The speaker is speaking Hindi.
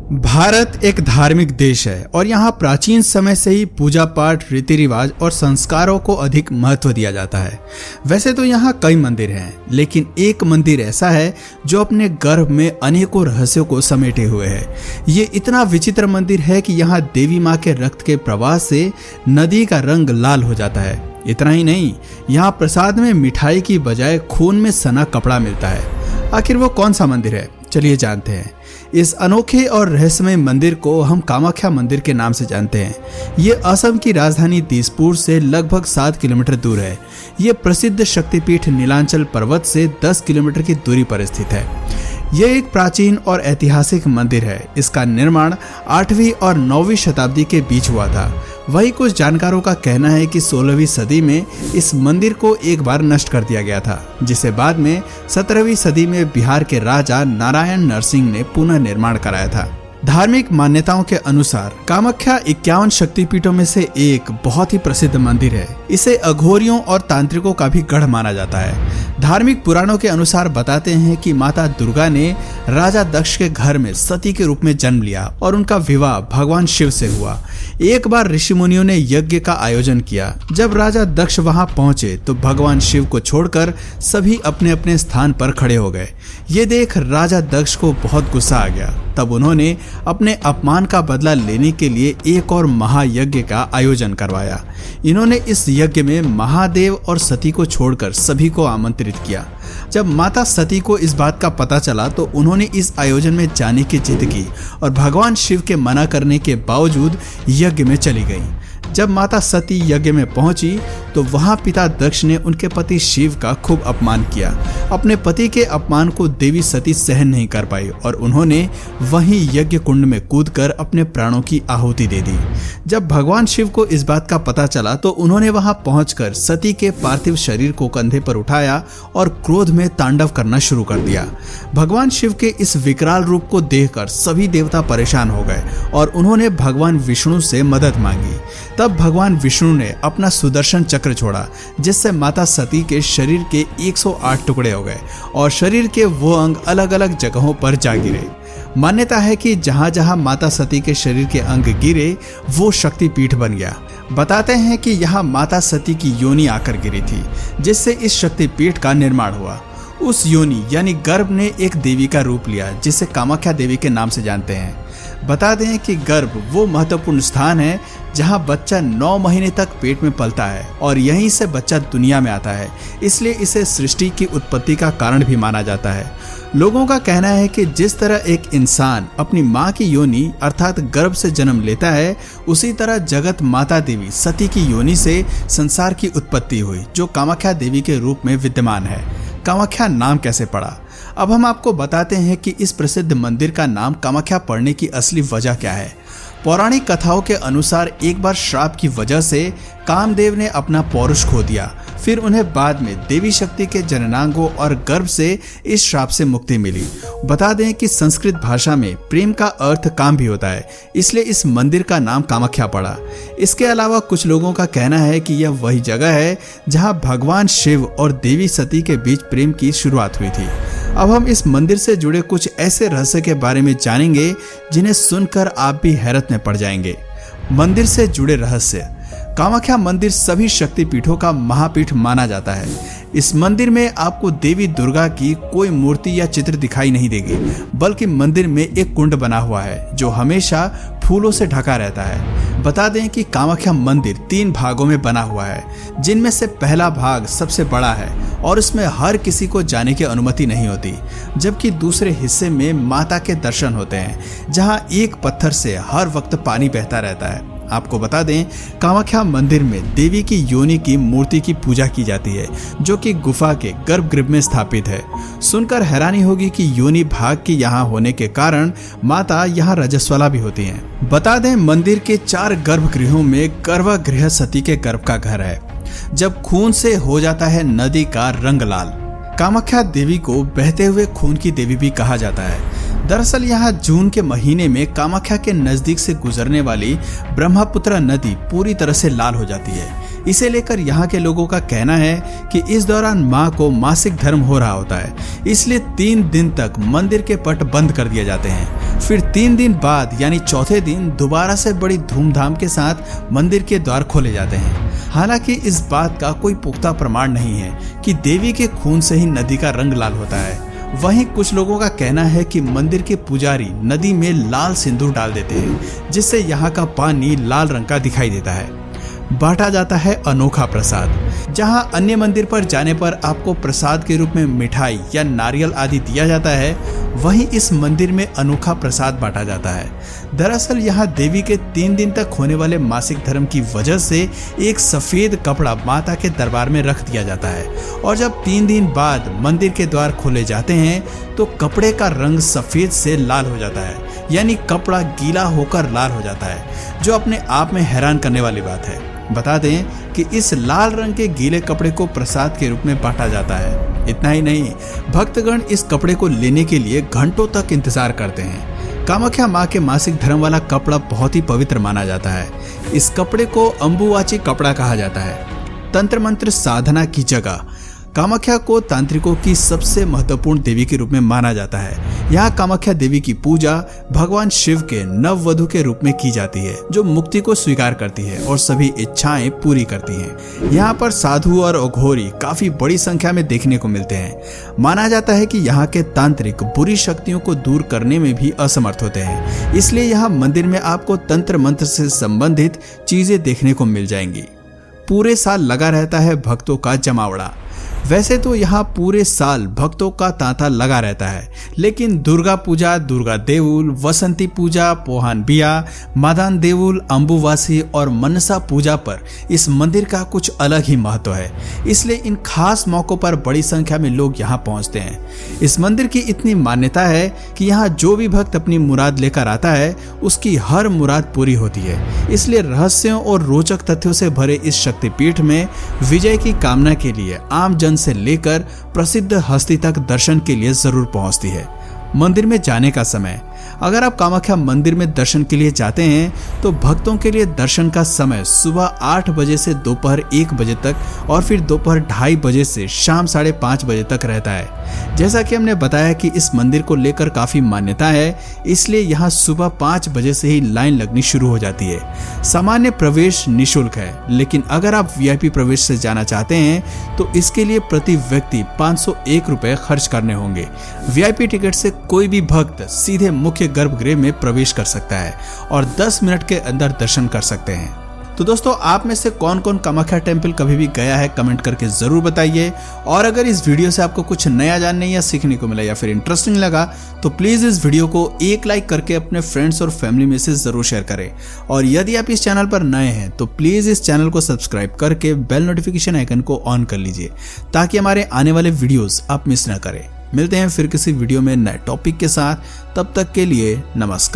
भारत एक धार्मिक देश है और यहाँ प्राचीन समय से ही पूजा पाठ, रीति रिवाज और संस्कारों को अधिक महत्व दिया जाता है। वैसे तो यहाँ कई मंदिर हैं, लेकिन एक मंदिर ऐसा है जो अपने गर्भ में अनेकों रहस्यों को समेटे हुए है। ये इतना विचित्र मंदिर है कि यहाँ देवी माँ के रक्त के प्रवाह से नदी का रंग लाल हो जाता है। इतना ही नहीं, यहाँ प्रसाद में मिठाई की बजाय खून में सना कपड़ा मिलता है। आखिर वो कौन सा मंदिर है, चलिए जानते हैं। इस अनोखे और रहस्यमय मंदिर को हम कामाख्या मंदिर के नाम से जानते हैं। ये असम की राजधानी दिसपुर से लगभग 7 किलोमीटर दूर है। ये प्रसिद्ध शक्तिपीठ नीलांचल पर्वत से 10 किलोमीटर की दूरी पर स्थित है। यह एक प्राचीन और ऐतिहासिक मंदिर है। इसका निर्माण 8वीं और 9वीं शताब्दी के बीच हुआ था। वही कुछ जानकारों का कहना है कि 16वीं सदी में इस मंदिर को एक बार नष्ट कर दिया गया था, जिसे बाद में 17वीं सदी में बिहार के राजा नारायण नरसिंह ने पुनः निर्माण कराया था। धार्मिक मान्यताओं के अनुसार कामाख्या 51 शक्तिपीठों में से एक बहुत ही प्रसिद्ध मंदिर है। इसे अघोरियों और तांत्रिकों का भी गढ़ माना जाता है। धार्मिक पुराणों के अनुसार बताते हैं कि माता दुर्गा ने राजा दक्ष के घर में सती के रूप में जन्म लिया और उनका विवाह भगवान शिव से हुआ। एक बार ऋषि मुनियों ने यज्ञ का आयोजन किया। जब राजा दक्ष वहां पहुंचे तो भगवान शिव को छोड़कर सभी अपने अपने स्थान पर खड़े हो गए। ये देख राजा दक्ष को बहुत गुस्सा आ गया। तब उन्होंने अपने अपमान का बदला लेने के लिए एक और महायज्ञ का आयोजन करवाया। इन्होंने इस यज्ञ में महादेव और सती को छोड़कर सभी को आमंत्रित किया। जब माता सती को इस बात का पता चला तो उन्होंने इस आयोजन में जाने की जिद की और भगवान शिव के मना करने के बावजूद यज्ञ में चली गई। जब माता सती यज्ञ में पहुंची तो वहां पिता दक्ष ने उनके पति शिव का खूब अपमान किया। अपने पति के अपमान को देवी सती सहन नहीं कर पाई और उन्होंने वहीं यज्ञ कुंड में कूदकर अपने प्राणों की आहुति दे दी। जब भगवान शिव को इस बात का पता चला तो उन्होंने वहां पहुंचकर सती के पार्थिव शरीर को कंधे पर उठाया और क्रोध में तांडव करना शुरू कर दिया। भगवान शिव के इस विकराल रूप को देखकर सभी देवता परेशान हो गए और उन्होंने भगवान विष्णु से मदद मांगी। तब भगवान विष्णु ने अपना सुदर्शन चक्र छोड़ा, जिससे माता सती के शरीर के 108 टुकड़े हो गए और शरीर के वो अंग अलग अलग जगहों पर जा गिरे। मान्यता है कि जहां जहां माता सती के शरीर के अंग गिरे वो शक्तिपीठ बन गया। बताते हैं कि यहाँ माता सती की योनि आकर गिरी थी, जिससे इस शक्तिपीठ का निर्माण हुआ। उस योनि यानी गर्भ ने एक देवी का रूप लिया, जिसे कामाख्या देवी के नाम से जानते हैं। बता दें कि गर्भ वो महत्वपूर्ण स्थान है जहां बच्चा 9 महीने तक पेट में पलता है और यहीं से बच्चा दुनिया में आता है। इसलिए इसे सृष्टि की उत्पत्ति का कारण भी माना जाता है। लोगों का कहना है कि जिस तरह एक इंसान अपनी माँ की योनि अर्थात गर्भ से जन्म लेता है, उसी तरह जगत माता देवी सती की योनि से संसार की उत्पत्ति हुई, जो कामाख्या देवी के रूप में विद्यमान है। कामाख्या नाम कैसे पड़ा? अब हम आपको बताते हैं कि इस प्रसिद्ध मंदिर का नाम कामाख्या पड़ने की असली वजह क्या है। पौराणिक कथाओं के अनुसार एक बार श्राप की वजह से कामदेव ने अपना पौरुष खो दिया। फिर उन्हें बाद में देवी शक्ति के जननांगों और गर्भ से इस श्राप से मुक्ति मिली। बता दें कि संस्कृत भाषा में प्रेम का अर्थ काम भी होता है, इसलिए इस मंदिर का नाम कामाख्या पड़ा। इसके अलावा कुछ लोगों का कहना है कि यह वही जगह है जहां भगवान शिव और देवी सती के बीच प्रेम की शुरुआत हुई थी। अब हम इस मंदिर से जुड़े कुछ ऐसे रहस्य के बारे में जानेंगे जिन्हें सुनकर आप भी हैरत में पड़ जाएंगे। मंदिर से जुड़े रहस्य। कामाख्या मंदिर सभी शक्तिपीठों का महापीठ माना जाता है। इस मंदिर में आपको देवी दुर्गा की कोई मूर्ति या चित्र दिखाई नहीं देगी, बल्कि मंदिर में एक कुंड बना हुआ है जो हमेशा फूलों से ढका रहता है। बता दें कि कामाख्या मंदिर 3 भागों में बना हुआ है, जिनमें से पहला भाग सबसे बड़ा है और इसमें हर किसी को जाने की अनुमति नहीं होती, जबकि दूसरे हिस्से में माता के दर्शन होते हैं, जहां एक पत्थर से हर वक्त पानी बहता रहता है। आपको बता दें, कामाख्या मंदिर में देवी की योनि की मूर्ति की पूजा की जाती है, जो कि गुफा के गर्भगृह में स्थापित है। सुनकर हैरानी होगी कि योनि भाग के यहाँ होने के कारण माता यहाँ रजस्वला भी होती हैं। बता दें, मंदिर के 4 गर्भगृहों में गर्भगृह सती के गर्भ का घर है। जब खून से हो जाता है नदी का रंग लाल। कामाख्या देवी को बहते हुए खून की देवी भी कहा जाता है। दरअसल यहाँ जून के महीने में कामाख्या के नजदीक से गुजरने वाली ब्रह्मपुत्र नदी पूरी तरह से लाल हो जाती है। इसे लेकर यहाँ के लोगों का कहना है कि इस दौरान माँ को मासिक धर्म हो रहा होता है, इसलिए 3 दिन तक मंदिर के पट बंद कर दिए जाते हैं। फिर 3 दिन बाद यानी चौथे दिन दोबारा से बड़ी धूमधाम के साथ मंदिर के द्वार खोले जाते हैं। हालांकि इस बात का कोई पुख्ता प्रमाण नहीं है कि देवी के खून से ही नदी का रंग लाल होता है। वहीं कुछ लोगों का कहना है कि मंदिर के पुजारी नदी में लाल सिंदूर डाल देते हैं, जिससे यहाँ का पानी लाल रंग का दिखाई देता है। बांटा जाता है अनोखा प्रसाद। जहां अन्य मंदिर पर जाने पर आपको प्रसाद के रूप में मिठाई या नारियल आदि दिया जाता है, वहीं इस मंदिर में अनोखा प्रसाद बांटा जाता है। दरअसल यहाँ देवी के 3 दिन तक होने वाले मासिक धर्म की वजह से एक सफेद कपड़ा माता के दरबार में रख दिया जाता है और जब 3 दिन बाद मंदिर के द्वार खोले जाते हैं तो कपड़े का रंग सफेद से लाल हो जाता है, यानी कपड़ा गीला होकर लाल हो जाता है, जो अपने आप में हैरान करने वाली बात है। बता दें कि इस लाल रंग के गीले कपड़े को प्रसाद के रूप में बांटा जाता है। इतना ही नहीं, भक्तगण इस कपड़े को लेने के लिए घंटों तक इंतजार करते हैं। कामाख्या मां के मासिक धर्म वाला कपड़ा बहुत ही पवित्र माना जाता है। इस कपड़े को अंबुवाची कपड़ा कहा जाता है। तंत्र मंत्र साधना की जगह कामाख्या को तांत्रिकों की सबसे महत्वपूर्ण देवी के रूप में माना जाता है। यहाँ कामाख्या देवी की पूजा भगवान शिव के नववधु के रूप में की जाती है, जो मुक्ति को स्वीकार करती है और सभी इच्छाएं पूरी करती हैं। यहाँ पर साधु और अघोरी काफी बड़ी संख्या में देखने को मिलते हैं। माना जाता है कि यहाँ के तांत्रिक बुरी शक्तियों को दूर करने में भी असमर्थ होते हैं, इसलिए यहाँ मंदिर में आपको तंत्र मंत्र से संबंधित चीजें देखने को मिल जाएंगी। पूरे साल लगा रहता है भक्तों का जमावड़ा। वैसे तो यहाँ पूरे साल भक्तों का तांता लगा रहता है, लेकिन दुर्गा पूजा, दुर्गा देउल, वसंती पूजा, पोहान बिया, मादान देउल, अंबुवासी और मनसा पूजा पर इस मंदिर का कुछ अलग ही महत्व है। इसलिए इन खास मौकों पर बड़ी संख्या में लोग यहाँ पहुँचते हैं। इस मंदिर की इतनी मान्यता है कि यहाँ जो भी भक्त अपनी मुराद लेकर आता है, उसकी हर मुराद पूरी होती है। इसलिए रहस्यों और रोचक तथ्यों से भरे इस शक्तिपीठ में विजय की कामना के लिए आम जन से लेकर प्रसिद्ध हस्ती तक दर्शन के लिए जरूर पहुंचती है। मंदिर में जाने का समय, अगर आप कामाख्या मंदिर में दर्शन के लिए जाते हैं तो भक्तों के लिए दर्शन का समय सुबह 8 बजे से दोपहर 1 बजे तक और फिर दोपहर 2:30 बजे से शाम 5:30 बजे तक रहता है। जैसा कि हमने बताया कि इस मंदिर को लेकर काफी मान्यता है, इसलिए यहाँ सुबह 5 बजे से ही लाइन लगनी शुरू हो जाती है। सामान्य प्रवेश निःशुल्क है, लेकिन अगर आप VIP प्रवेश से जाना चाहते हैं तो इसके लिए प्रति व्यक्ति 501 रुपए खर्च करने होंगे। VIP टिकट से कोई भी भक्त सीधे मुख्य गर्भगृह में प्रवेश कर सकता है और 10 मिनट के अंदर दर्शन कर सकते हैं। तो दोस्तों, आप में से कौन कौन कामाख्या टेम्पल कभी भी गया है, कमेंट करके जरूर बताइए। और अगर इस वीडियो से आपको कुछ नया जानने या सीखने को मिला या फिर इंटरेस्टिंग लगा तो प्लीज इस वीडियो को एक लाइक करके अपने फ्रेंड्स और फैमिली में से जरूर शेयर करें। और यदि आप इस चैनल पर नए हैं तो प्लीज इस चैनल को सब्सक्राइब करके बेल नोटिफिकेशन आइकन को ऑन कर लीजिए, ताकि हमारे आने वाले वीडियोस आप मिस ना करें। मिलते हैं फिर किसी वीडियो में नए टॉपिक के साथ, तब तक के लिए नमस्कार।